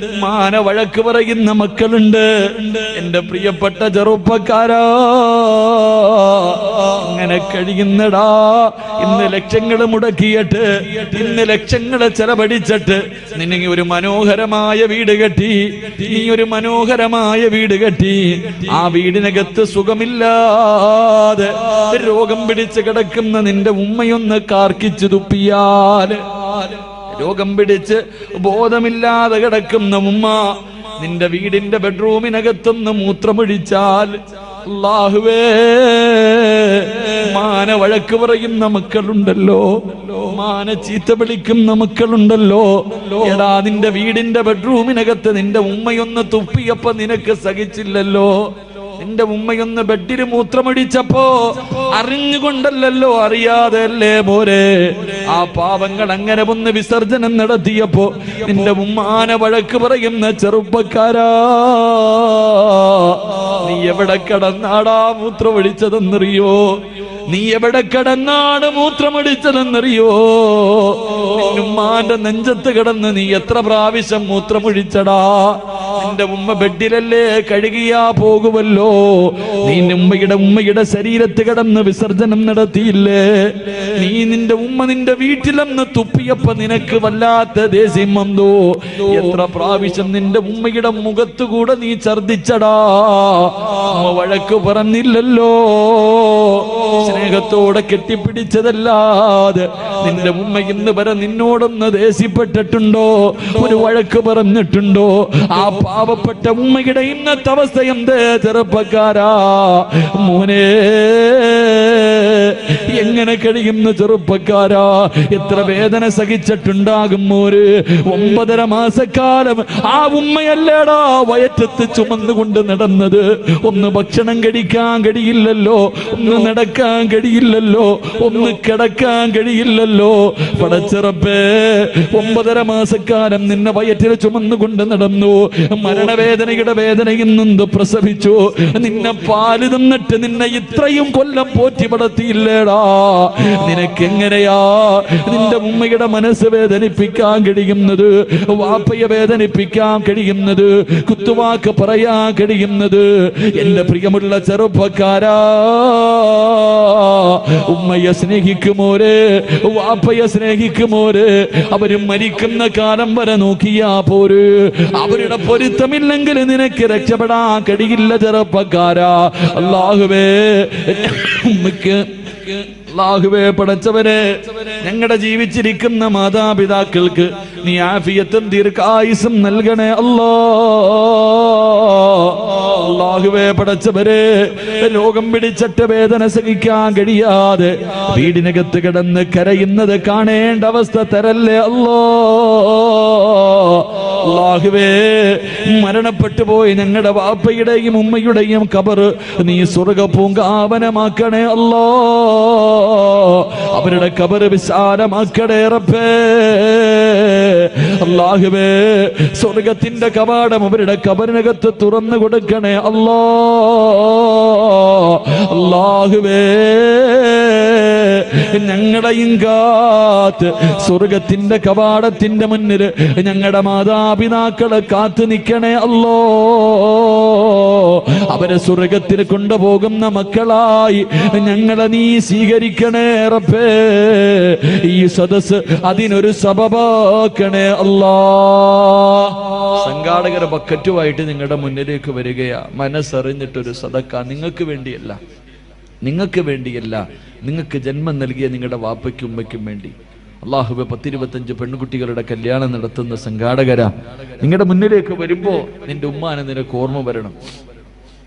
ഉമ്മാനെ വഴക്ക് പറയുന്ന മക്കളുണ്ട്. എന്റെ പ്രിയപ്പെട്ട ചെറുപ്പക്കാരാ, അങ്ങനെ കഴിയുന്നടാ. ഇന്ന് ലക്ഷങ്ങൾ മുടക്കിയിട്ട്, ഇന്ന് ലക്ഷങ്ങൾ ചെലവഴിച്ചിട്ട് നിന്നെ ഒരു മനോഹരമായ വീട് കെട്ടി, നീ ഒരു മനോഹരമായ വീട് കെട്ടി, ആ വീടിനകത്ത് സുഖമില്ല, രോഗം പിടിച്ച് കിടക്കുന്ന നിന്റെ ഉമ്മയൊന്ന് കാർക്കിച്ചു തുപ്പിയാൽ, രോഗം പിടിച്ച് ബോധമില്ലാതെ കിടക്കുന്ന ഉമ്മ നിന്റെ വീടിന്റെ ബെഡ്റൂമിനകത്തൊന്ന് മൂത്രമൊഴിച്ചാൽ, അല്ലാഹുവേ, മാന വഴക്ക് പറയുന്ന മക്കളുണ്ടല്ലോ, മാന ചീത്ത വിളിക്കുന്ന മക്കളുണ്ടല്ലോ. എടാ, നിന്റെ വീടിന്റെ ബെഡ്റൂമിനകത്ത് നിന്റെ ഉമ്മയൊന്ന് തുപ്പിയപ്പോ നിനക്ക് സഹിച്ചില്ലല്ലോ, നിന്റെ ഉമ്മയൊന്ന് ബെഡിൽ മൂത്രമൊഴിച്ചപ്പോ അറിഞ്ഞുകൊണ്ടല്ലോ, അറിയാതെ അല്ലേ പോരെ? ആ പാവങ്ങൾ അങ്ങനെ ഒന്ന് വിസർജനം നടത്തിയപ്പോ നിന്റെ ഉമ്മാനെ വഴക്ക് പറയുന്ന ചെറുപ്പക്കാരാ, നീ എവിടെ കിടന്നാടാ മൂത്രമൊഴിച്ചതെന്നറിയോ? നീ എവിടെ കിടന്നാണ് മൂത്രമൊഴിച്ചതെന്നറിയോ? ഉമ്മാന്റെ നെഞ്ചത്ത് കിടന്ന് നീ എത്ര പ്രാവശ്യം മൂത്രമൊഴിച്ചടാ? നിന്റെ ഉമ്മ ബെഡിലല്ലേ കഴുകിയാ പോകുമല്ലോ, നീ ഉമ്മയുടെ ശരീരത്ത് കിടന്ന് വിസർജനം നടത്തിയില്ലേ? നീ നിന്റെ ഉമ്മ നിന്റെ വീട്ടിലെന്ന് തുപ്പിയപ്പോ നിനക്ക് വല്ലാത്ത ദേഷ്യം വന്നു. എത്ര പ്രാവശ്യം നിന്റെ ഉമ്മയുടെ മുഖത്തുകൂടെ നീ ഛർദിച്ചടാ? ഉമ്മ വഴക്ക് പറഞ്ഞില്ലല്ലോ, സ്നേഹത്തോടെ കെട്ടിപ്പിടിച്ചതല്ലാതെ നിന്റെ ഉമ്മ ഇന്ന് വരെ നിന്നോടൊന്ന് ദേഷ്യപ്പെട്ടിട്ടുണ്ടോ? ഒരു വഴക്ക് പറഞ്ഞിട്ടുണ്ടോ? ആ പാവപ്പെട്ട ഉമ്മയുടെ ഇന്നത്തെ അവസ്ഥ എന്തേ ചെറുപ്പക്കാരാ? മോനെ, എങ്ങനെ കഴിയുന്ന ചെറുപ്പക്കാരാ? എത്ര വേദന സഹിച്ചിട്ടുണ്ടാകും മോര്? 9.5 മാസക്കാലം ആ ഉമ്മയല്ലേടാ വയറ്റത്ത് ചുമന്നുകൊണ്ട് നടന്നത്. ഒന്ന് ഭക്ഷണം കഴിക്കാൻ കഴിയില്ലല്ലോ, ഒന്ന് നടക്കാൻ കഴിയില്ലല്ലോ, ഒന്ന് കിടക്കാൻ കഴിയില്ലല്ലോ. പടച്ചിറപ്പേ, 9.5 മാസക്കാലം നിന്നെ വയറ്റിൽ ചുമന്നുകൊണ്ട് നടന്നു. മരണവേദനയുടെ വേദനയിൽ നിന്ന് പ്രസവിച്ചു. നിന്നെ പാല് തന്നിട്ട് നിന്നെ ഇത്രയും കൊല്ലം പോറ്റി വളർത്തിയില്ലേടാ? നിനക്കെങ്ങനെയാ നിന്റെ ഉമ്മയുടെ മനസ്സ് വേദനിപ്പിക്കാൻ കഴിയുന്നത്? വാപ്പയെ വേദനിപ്പിക്കാൻ കഴിയുന്നത്? കുത്തുവാക്ക് പറയാൻ കഴിയുന്നത്? എന്റെ പ്രിയമുള്ള ചെറുപ്പക്കാരാ, ഉമ്മയെ സ്നേഹിക്കുമോരെ, വാപ്പയെ സ്നേഹിക്കുമോരെ, അവര് മരിക്കുന്ന കാലം വരെ നോക്കിയാ പോര്. അവരുടെ പൊരുത്തമില്ലെങ്കിൽ നിനക്ക് രക്ഷപ്പെടാൻ കഴിയില്ല ചെറുപ്പക്കാരാ. അല്ലാഹുവേ, ഉമ്മക്ക് അല്ലാഹുവേ, പടച്ചവനെ, ഞങ്ങളുടെ ജീവിച്ചിരിക്കുന്ന മാതാപിതാക്കൾക്ക് നീ ആഫിയത്തും ദീർഘായുസ്സും നൽകണേ അല്ലാ. അല്ലാഹുവേ, പടച്ചവരെ, രോഗം പിടിച്ചിട്ട് വേദന സഹിക്കാൻ കഴിയാതെ വീടിനകത്ത് കിടന്ന് കരയുന്നത് കാണേണ്ട അവസ്ഥ തരല്ലേ അല്ലാ. അല്ലാഹുവേ, മരണപ്പെട്ടു പോയി ഞങ്ങളുടെ വാപ്പയുടെയും ഉമ്മയുടെയും ഖബർ നീ സ്വർഗ്ഗ പൂങ്കാവനമാക്കണേ അല്ലാ. അവരുടെ ഖബർ വിശാലമാക്കണേ റബ്ബേ. അല്ലാഹുവേ, സ്വർഗ്ഗത്തിന്റെ കവാടം അവരുടെ ഖബറിനകത്ത് തുറന്നു കൊടുക്കണേ അല്ലാ. അല്ലാഹുവേ, ഞങ്ങളെയും കാത്ത് സ്വർഗത്തിന്റെ കവാടത്തിന്റെ മുന്നിൽ ഞങ്ങളുടെ മാതാപിതാക്കളെ കാത്തു നിൽക്കണേ അല്ലോ. അവരെ സ്വർഗത്തിൽ കൊണ്ടുപോകുന്ന മക്കളായി ഞങ്ങളെ നീ സ്വീകരിക്കണേ റബ്ബേ. ഈ സദസ് അതിനൊരു സബബാക്കണേ അല്ലാ. സംഘാടകരെ ബക്കറ്റുമായിട്ട് നിങ്ങളുടെ മുന്നിലേക്ക് വരികയാ. മനസ്സറിഞ്ഞിട്ടൊരു സദക്ക നിങ്ങൾക്ക് വേണ്ടിയല്ല, നിങ്ങൾക്ക് വേണ്ടിയല്ല, നിങ്ങൾക്ക് ജന്മം നൽകിയ നിങ്ങളുടെ വാപ്പയ്ക്കും ഉമ്മയ്ക്കും വേണ്ടി. അള്ളാഹുവെ 10-25 പെൺകുട്ടികളുടെ കല്യാണം നടത്തുന്ന സംഘാടകരാ, നിങ്ങളുടെ മുന്നിലേക്ക് വരുമ്പോ നിന്റെ ഉമ്മാനെ നിനക്ക് ഓർമ്മ വരണം,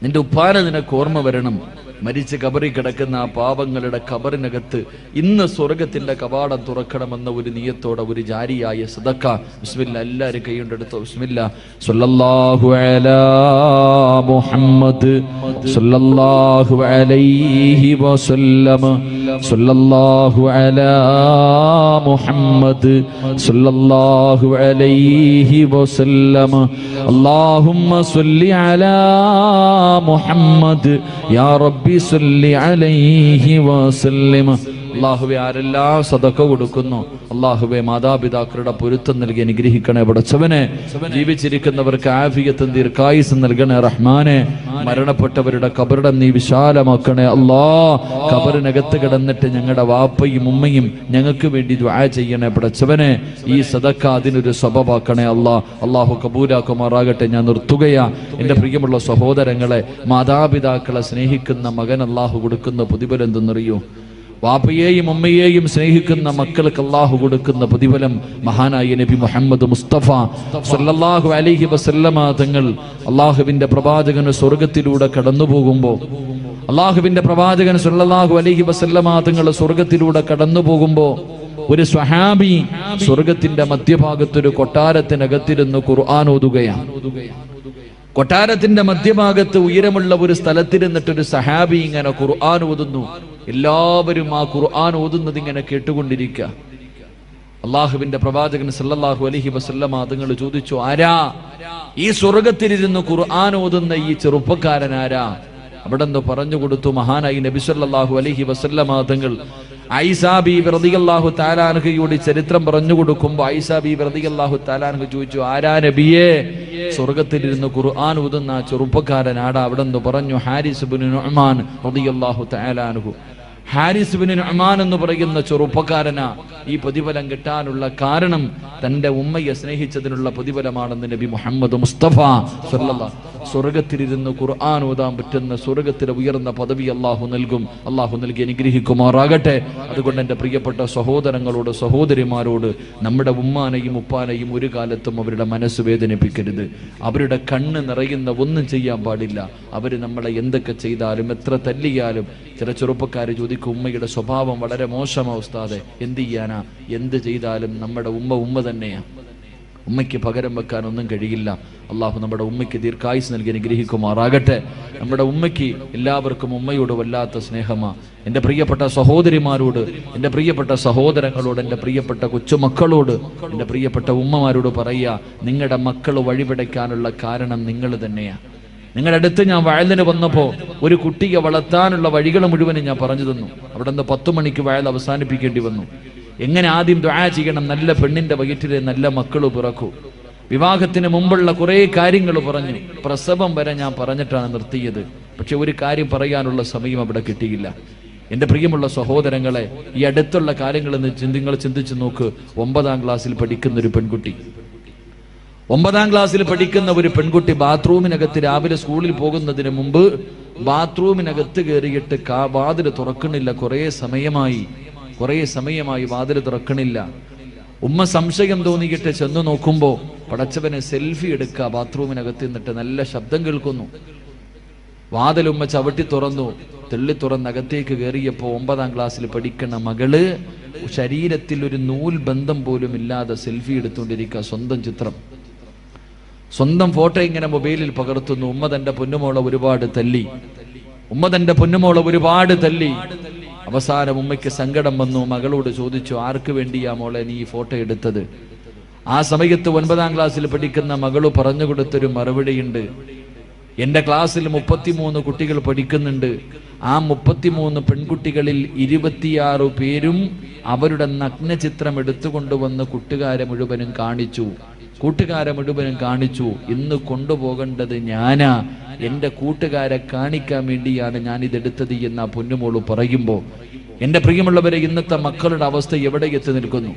നിന്റെ ഉപ്പാനെ നിനക്ക് ഓർമ്മ വരണം. മരിച്ച് കബറിൽ കിടക്കുന്ന ആ പാവങ്ങളുടെ കബറിനകത്ത് ഇന്ന് സ്വർഗത്തിന്റെ കവാടം തുറക്കണമെന്ന ഒരു നിയത്തോടെ ഒരു ജാരിയായ സദക്ക. ബിസ്മില്ല, എല്ലാവരും കൈകൊണ്ടെടുത്തോ. ബിസ്മില്ല. സ്വല്ലല്ലാഹു അലാ മുഹമ്മദ് സ്വല്ലല്ലാഹു അലൈഹി വസല്ലം. സ്വല്ലല്ലാഹു അലാ മുഹമ്മദ് സ്വല്ലല്ലാഹു അലൈഹി വസല്ലം. അല്ലാഹുമ്മ സ്വല്ലി അലാ മുഹമ്മദ് യാ റബ്ബി സല്ലി അലൈഹി വസല്ലം. അല്ലാഹുവേ, ആരെല്ലാം സദഖ കൊടുക്കുന്നു അല്ലാഹുവേ മാതാപിതാക്കളുടെ പൊരുത്തം നൽകി അനുഗ്രഹിക്കണേ പടച്ചവനെ. ജീവിച്ചിരിക്കുന്നവർക്ക് ആഫിയത്തും ദീർഘായുസ്സും നൽകണേ റഹ്മാനെ. മരണപ്പെട്ടവരുടെ കബറിടം നീ വിശാലമാക്കണേ അല്ലാ. കബറിനകത്ത് കിടന്നിട്ട് ഞങ്ങളുടെ വാപ്പയും ഉമ്മയും ഞങ്ങൾക്ക് വേണ്ടി ദുആ ചെയ്യണേ പടച്ചവനെ. ഈ സദഖ അതിനൊരു സബബാക്കണേ അല്ലാ. അല്ലാഹു കബൂലാക്കുമാറാകട്ടെ. ഞാൻ നിർത്തുകയാ. എൻ്റെ പ്രിയമുള്ള സഹോദരങ്ങളെ, മാതാപിതാക്കളെ സ്നേഹിക്കുന്ന മകൻ അല്ലാഹു കൊടുക്കുന്ന പ്രതിഫലം എന്തെന്നറിയോ? വാപ്പയെയും ഉമ്മയെയും സ്നേഹിക്കുന്ന മക്കൾക്ക് അല്ലാഹു കൊടുക്കുന്ന പ്രതിഫലം മഹാനായ നബി മുഹമ്മദ് മുസ്തഫ സല്ലല്ലാഹു അലൈഹി വസല്ലമ തങ്ങൾ അല്ലാഹുവിന്റെ പ്രവാചകന് സ്വർഗത്തിലൂടെ കടന്നു പോകുമ്പോൾ, അല്ലാഹുവിന്റെ പ്രവാചകൻ സല്ലല്ലാഹു അലൈഹി വസല്ലമ തങ്ങൾ സ്വർഗത്തിലൂടെ കടന്നു പോകുമ്പോൾ ഒരു സ്വഹാബി സ്വർഗത്തിന്റെ മധ്യഭാഗത്തൊരു കൊട്ടാരത്തിനകത്തിരുന്ന് ഖുർആൻ ഓതുകയാണ്. കൊട്ടാരത്തിന്റെ മധ്യഭാഗത്ത് ഉയരമുള്ള ഒരു സ്ഥലത്തിരുന്നിട്ടൊരു സഹാബി ഇങ്ങനെ ഖുർആൻ ഓതുന്നു. എല്ലാവരും ആ ഖുർആൻ ഓതുന്നത് ഇങ്ങനെ കേട്ടുകൊണ്ടിരിക്കുക. അള്ളാഹുവിന്റെ പ്രവാചകൻ സല്ലല്ലാഹു അലൈഹി വസല്ലമ തങ്ങൾ ചോദിച്ചു, ആരാ ഈ സ്വർഗത്തിലിരുന്ന് ഖുർആൻ ഓതുന്ന ഈ ചെറുപ്പക്കാരൻ ആരാ? അവിടെ നിന്ന് പറഞ്ഞു കൊടുത്തു മഹാനായി നബി സല്ലല്ലാഹു അലൈഹി വസല്ലമ തങ്ങൾ. ആയിഷാ ബീവി റളിയല്ലാഹു തആല അൻഹയുടെ ചരിത്രം പറഞ്ഞു കൊടുക്കുമ്പോൾ ആയിഷാ ബീവി റളിയല്ലാഹു തആല അൻഹ ചോദിച്ചു, ആരാ നബിയേ സ്വർഗത്തിലിരുന്ന് ഖുർആൻ ഓതുന്ന ചെറുപ്പക്കാരൻ ആടാ? അവിടെ നിന്ന് പറഞ്ഞു, ഹാരിസ് ഇബ്നു നുഅ്മാൻ റളിയല്ലാഹു തആല അൻഹു. ഹാരിസ് ഇബ്നു നുഅ്മാൻ എന്ന് പറയുന്ന ചെറുപ്പക്കാരനാ. ഈ പ്രതിഫലം കിട്ടാനുള്ള കാരണം തന്റെ ഉമ്മയെ സ്നേഹിച്ചതിനുള്ള പ്രതിഫലമാണെന്ന് നബി മുഹമ്മദ് മുസ്തഫ സല്ലല്ലാഹു. സ്വർഗത്തിലിരുന്ന് ഖുർആൻ ഓതാൻ പറ്റുന്ന സ്വർഗത്തിലെ ഉയർന്ന പദവി അല്ലാഹു നൽകും. അല്ലാഹു നൽകി അനുഗ്രഹിക്കുമാറാകട്ടെ. അതുകൊണ്ട് എൻ്റെ പ്രിയപ്പെട്ട സഹോദരങ്ങളോട് സഹോദരിമാരോട് നമ്മുടെ ഉമ്മാനെയും ഉപ്പാനെയും ഒരു കാലത്തും അവരുടെ മനസ്സ് വേദനിപ്പിക്കരുത്. അവരുടെ കണ്ണ് നിറയുന്ന ഒന്നും ചെയ്യാൻ പാടില്ല. അവർ നമ്മളെ എന്തൊക്കെ ചെയ്താലും എത്ര തല്ലിയാലും. ചില ചെറുപ്പക്കാർ ചോദിക്കും, ഉമ്മയുടെ സ്വഭാവം വളരെ മോശമാ ഉസ്താദെ, എന്ത് ചെയ്യാനാ? എന്ത് ചെയ്താലും നമ്മുടെ ഉമ്മ തന്നെയാ. ഉമ്മയ്ക്ക് പകരം വെക്കാൻ ഒന്നും കഴിയില്ല. അള്ളാഹു നമ്മുടെ ഉമ്മയ്ക്ക് ദീർഘായുസ് നൽകി അനുഗ്രഹിക്കുമാറാകട്ടെ. നമ്മുടെ ഉമ്മയ്ക്ക് എല്ലാവർക്കും ഉമ്മയോട് വല്ലാത്ത സ്നേഹമാ. എൻ്റെ പ്രിയപ്പെട്ട സഹോദരിമാരോട്, എൻ്റെ പ്രിയപ്പെട്ട സഹോദരങ്ങളോട്, എൻ്റെ പ്രിയപ്പെട്ട കൊച്ചുമക്കളോട്, എൻ്റെ പ്രിയപ്പെട്ട ഉമ്മമാരോട് പറയുക, നിങ്ങളുടെ മക്കൾ വഴിപിടയ്ക്കാനുള്ള കാരണം നിങ്ങൾ തന്നെയാണ്. നിങ്ങളുടെ അടുത്ത് ഞാൻ വയലിന് വന്നപ്പോൾ ഒരു കുട്ടിയെ വളർത്താനുള്ള വഴികൾ മുഴുവനും ഞാൻ പറഞ്ഞു തന്നു. അവിടെ നിന്ന് 10 മണിക്ക് വയൽ അവസാനിപ്പിക്കേണ്ടി വന്നു. എങ്ങനെ ആദ്യം ദുആ ചെയ്യണം, നല്ല പെണ്ണിന്റെ വയറ്റിലെ നല്ല മക്കൾ പിറക്കൂ. വിവാഹത്തിന് മുമ്പുള്ള കുറേ കാര്യങ്ങൾ പറഞ്ഞു. പ്രസവം വരെ ഞാൻ പറഞ്ഞിട്ടാണ് നിർത്തിയത്. പക്ഷെ ഒരു കാര്യം പറയാനുള്ള സമയം അവിടെ കിട്ടിയില്ല. എൻ്റെ പ്രിയമുള്ള സഹോദരങ്ങളെ, ഈ അടുത്തുള്ള കാര്യങ്ങൾ നിങ്ങൾ ചിന്തിച്ചു നോക്ക്. 9ാം ക്ലാസ്സിൽ പഠിക്കുന്ന ഒരു പെൺകുട്ടി, 9ാം ക്ലാസ്സിൽ പഠിക്കുന്ന ഒരു പെൺകുട്ടി ബാത്റൂമിനകത്ത് രാവിലെ സ്കൂളിൽ പോകുന്നതിന് മുമ്പ് ബാത്റൂമിനകത്ത് കയറിയിട്ട് വാതിൽ തുറക്കണില്ല. കുറേ സമയമായി വാതിൽ തുറക്കണില്ല. ഉമ്മ സംശയം തോന്നിയിട്ട് ചെന്ന് നോക്കുമ്പോൾ പടച്ചവനെ സെൽഫി എടുക്കുക. ബാത്റൂമിനകത്ത് നിന്നിട്ട് നല്ല ശബ്ദം കേൾക്കുന്നു. വാതിൽ ഉമ്മ ചവിട്ടി തുറന്നു. തെള്ളി തുറന്നകത്തേക്ക് കയറിയപ്പോൾ 9ാം ക്ലാസ്സിൽ പഠിക്കുന്ന മകള് ശരീരത്തിൽ ഒരു നൂൽ ബന്ധം പോലും ഇല്ലാതെ സെൽഫി എടുത്തുകൊണ്ടിരിക്കുക. സ്വന്തം ചിത്രം, സ്വന്തം ഫോട്ടോ ഇങ്ങനെ മൊബൈലിൽ പകർത്തുന്നു. ഉമ്മ തന്റെ പൊന്നുമോളെ ഒരുപാട് തല്ലി. അവസാനം ഉമ്മയ്ക്ക് സങ്കടം വന്നു. മകളോട് ചോദിച്ചു, ആർക്ക് വേണ്ടിയാ മോളെ നീ ഈ ഫോട്ടോ എടുത്തത്? ആ സമയത്ത് 9ാം ക്ലാസ്സിൽ പഠിക്കുന്ന മകള് പറഞ്ഞു കൊടുത്തൊരു മറുപടിയുണ്ട്. എൻ്റെ ക്ലാസ്സിൽ 33 കുട്ടികൾ പഠിക്കുന്നുണ്ട്. ആ 33 പെൺകുട്ടികളിൽ 26 പേരും അവരുടെ നഗ്നചിത്രം എടുത്തുകൊണ്ടുവന്ന് കൂട്ടുകാരെ മുഴുവനും കാണിച്ചു. ഇന്ന് കൊണ്ടുപോകേണ്ടത് ഞാനാ, എൻ്റെ കൂട്ടുകാരെ കാണിക്കാൻ വേണ്ടിയാണ് ഞാൻ ഇതെടുത്തത് എന്ന് ആ പൊന്നുമോള് പറയുമ്പോൾ എൻ്റെ പ്രിയമുള്ളവരെ, ഇന്നത്തെ മക്കളുടെ അവസ്ഥ എവിടെ എത്തി നിൽക്കുന്നു?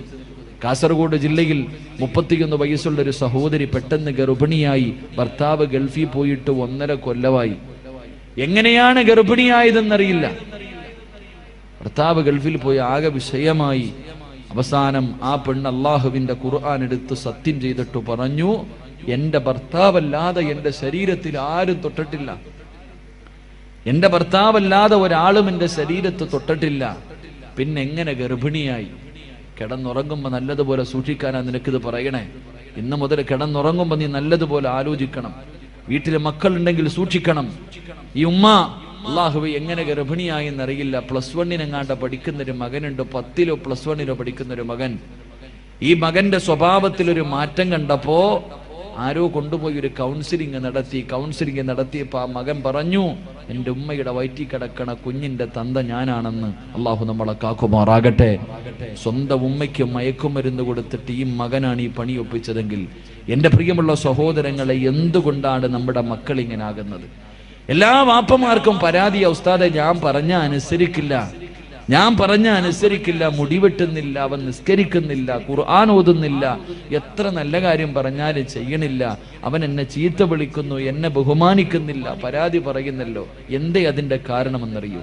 കാസർഗോഡ് ജില്ലയിൽ 31 വയസ്സുള്ള ഒരു സഹോദരി പെട്ടെന്ന് ഗർഭിണിയായി. ഭർത്താവ് ഗൾഫിൽ പോയിട്ട് 1.5 കൊല്ലമായി. എങ്ങനെയാണ് ഗർഭിണിയായതെന്നറിയില്ല. ഭർത്താവ് ഗൾഫിൽ പോയി ആകെ വിഷയമായി. അവസാനം ആ പെണ്ണ് അള്ളാഹുവിന്റെ ഖുർആൻ എടുത്ത് സത്യം ചെയ്തിട്ട് പറഞ്ഞു, എൻ്റെ ഭർത്താവല്ലാതെ എൻ്റെ ശരീരത്തിൽ ആരും തൊട്ടിട്ടില്ല, എൻ്റെ ഭർത്താവല്ലാതെ ഒരാളും എൻ്റെ ശരീരത്ത് തൊട്ടിട്ടില്ല, പിന്നെ എങ്ങനെ ഗർഭിണിയായി? കിടന്നുറങ്ങുമ്പോൾ നല്ലതുപോലെ സൂക്ഷിക്കാനാ നിനക്കിത് പറയണേ. ഇന്ന് മുതൽ കിടന്നുറങ്ങുമ്പോൾ നീ നല്ലതുപോലെ ആലോചിക്കണം. വീട്ടിലെ മക്കളുണ്ടെങ്കിൽ സൂക്ഷിക്കണം. ഈ ഉമ്മ അള്ളാഹുവേ എങ്ങനെ ഗർഭിണിയായി എന്നറിയില്ല. +1 എങ്ങാണ്ട് പഠിക്കുന്നൊരു മകനുണ്ട്, 10ലോ +1ലോ പഠിക്കുന്നൊരു മകൻ. ഈ മകന്റെ സ്വഭാവത്തിൽ ഒരു മാറ്റം കണ്ടപ്പോ ആരോ കൊണ്ടുപോയി ഒരു കൗൺസിലിംഗ് നടത്തിയപ്പോ ആ മകൻ പറഞ്ഞു, എൻ്റെ ഉമ്മയുടെ വയറ്റിൽ കിടക്കണ കുഞ്ഞിന്റെ തന്ത ഞാനാണെന്ന്. അള്ളാഹു നമ്മളെ കാക്കുമാറാകട്ടെ. സ്വന്തം ഉമ്മയ്ക്ക് മയക്കുമരുന്ന് കൊടുത്തിട്ട് ഈ മകനാണ് ഈ പണി ഒപ്പിച്ചതെങ്കിൽ എൻ്റെ പ്രിയമുള്ള സഹോദരങ്ങളെ, എന്തുകൊണ്ടാണ് നമ്മുടെ മക്കൾ ഇങ്ങനെ ആകുന്നത്? എല്ലാ വാപ്പമാർക്കും പരാതിയാ, ഉസ്താദെ ഞാൻ പറഞ്ഞ അനുസരിക്കില്ല, മുടിവെട്ടുന്നില്ല, അവൻ നിസ്കരിക്കുന്നില്ല, ഖുർആൻ ഓതുന്നില്ല, എത്ര നല്ല കാര്യം പറഞ്ഞാലും ചെയ്യണില്ല, അവൻ എന്നെ ചീത്ത വിളിക്കുന്നു, എന്നെ ബഹുമാനിക്കുന്നില്ല, പരാതി പറയുന്നല്ലോ. എന്തേ അതിന്റെ കാരണമെന്നറിയൂ?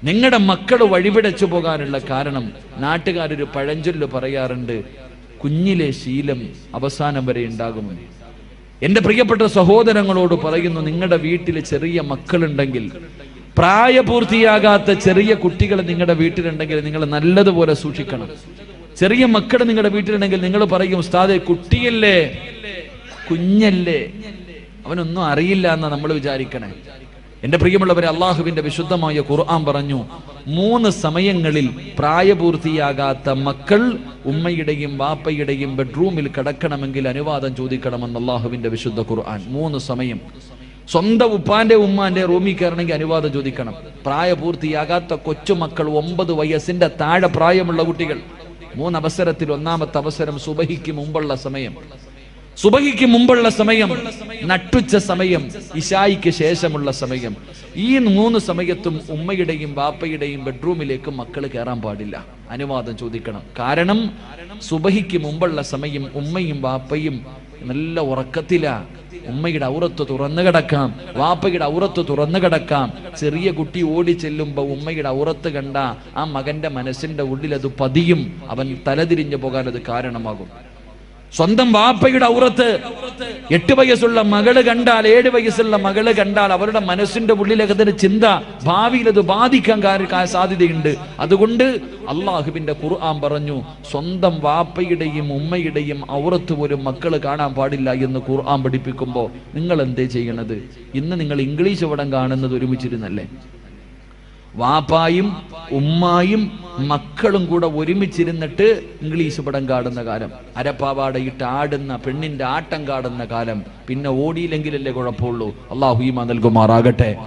നിങ്ങളുടെ മക്കൾ വഴിപിടച്ചു പോകാനുള്ള കാരണം, നാട്ടുകാരൊരു പഴഞ്ചൊല്ല് പറയാറുണ്ട്, കുഞ്ഞിലെ ശീലം അവസാനം വരെ ഉണ്ടാകുമെന്ന്. എൻ്റെ പ്രിയപ്പെട്ട സഹോദരങ്ങളോട് പറയുന്നു, നിങ്ങളുടെ വീട്ടിൽ ചെറിയ മക്കളുണ്ടെങ്കിൽ, പ്രായപൂർത്തിയാകാത്ത ചെറിയ കുട്ടികൾ നിങ്ങളുടെ വീട്ടിലുണ്ടെങ്കിൽ നിങ്ങൾ നല്ലതുപോലെ സൂക്ഷിക്കണം. ചെറിയ മക്കൾ നിങ്ങളുടെ വീട്ടിലുണ്ടെങ്കിൽ നിങ്ങൾ പറയും, ഉസ്താദേ കുട്ടിയല്ലേ, കുഞ്ഞല്ലേ, അവനൊന്നും അറിയില്ല എന്നാ നമ്മൾ വിചാരിക്കണേ. എൻ്റെ പ്രിയമുള്ളവരെ, അള്ളാഹുവിന്റെ വിശുദ്ധമായ ഖുർആൻ പറഞ്ഞു, 3 സമയങ്ങളിൽ പ്രായപൂർത്തിയാകാത്ത മക്കൾ ഉമ്മയുടെയും വാപ്പയുടെയും ബെഡ്റൂമിൽ കിടക്കണമെങ്കിൽ അനുവാദം ചോദിക്കണമെന്ന് അള്ളാഹുവിന്റെ വിശുദ്ധ ഖുർആൻ. 3 സമയം. സ്വന്തം ഉപ്പാന്റെ ഉമ്മാന്റെ റൂമിൽ കയറണമെങ്കിൽ അനുവാദം ചോദിക്കണം. പ്രായപൂർത്തിയാകാത്ത കൊച്ചുമക്കൾ, 9 വയസ്സിന്റെ താഴെ പ്രായമുള്ള കുട്ടികൾ, 3 അവസരത്തിൽ 1ാമത്തെ അവസരം സുബഹിക്ക് മുമ്പുള്ള സമയം, നട്ടുച്ച സമയം, ഇശായിക്ക് ശേഷമുള്ള സമയം. ഈ 3 സമയത്തും ഉമ്മയുടെയും വാപ്പയുടെയും ബെഡ്റൂമിലേക്ക് മക്കൾ കയറാൻ പാടില്ല, അനുവാദം ചോദിക്കണം. കാരണം സുബഹിക്ക് മുമ്പുള്ള സമയം ഉമ്മയും വാപ്പയും നല്ല ഉറക്കത്തിലാ. ഉമ്മയുടെ ഔറത്ത് തുറന്നു കിടക്കാം, വാപ്പയുടെ ഔറത്ത് തുറന്നു കിടക്കാം. ചെറിയ കുട്ടി ഓടി ചെല്ലുമ്പോ ഉമ്മയുടെ ഔറത്ത് കണ്ട ആ മകന്റെ മനസ്സിന്റെ ഉള്ളിൽ അത് പതിയും, അവൻ തലതിരിഞ്ഞു പോകാൻ അത് കാരണമാകും. സ്വന്തം വാപ്പയുടെ ഔറത്ത് 8 വയസ്സുള്ള മകള് കണ്ടാൽ, 7 വയസ്സുള്ള മകള് കണ്ടാൽ അവരുടെ മനസ്സിന്റെ ഉള്ളിലേക്ക് അതിന് ചിന്ത, ഭാവിയിൽ അത് ബാധിക്കാൻ സാധ്യതയുണ്ട്. അതുകൊണ്ട് അള്ളാഹുവിന്റെ ഖുർആൻ പറഞ്ഞു, സ്വന്തം വാപ്പയുടെയും ഉമ്മയുടെയും ഔറത്ത് പോലും മക്കള് കാണാൻ പാടില്ല എന്ന് ഖുർആൻ പഠിപ്പിക്കുമ്പോൾ നിങ്ങൾ എന്തേ ചെയ്യണത്? ഇന്ന് നിങ്ങൾ ഇംഗ്ലീഷ് പടം കാണുന്നത് ഒരുമിച്ചിരുന്നല്ലേ? വാപ്പായും ഉമ്മായും മക്കളും കൂടെ ഒരുമിച്ചിരുന്നിട്ട് ഇംഗ്ലീഷ് പടം കാണുന്ന കാലം, അരപ്പാവാടയിട്ട് ആടുന്ന പെണ്ണിന്റെ ആട്ടം കാണുന്ന കാലം. പിന്നെ ഓടിയില്ലെങ്കിലല്ലേ കുഴപ്പമുള്ളൂ. അള്ളാഹു ഈമാൻ നൽകുമാറാകട്ടെ.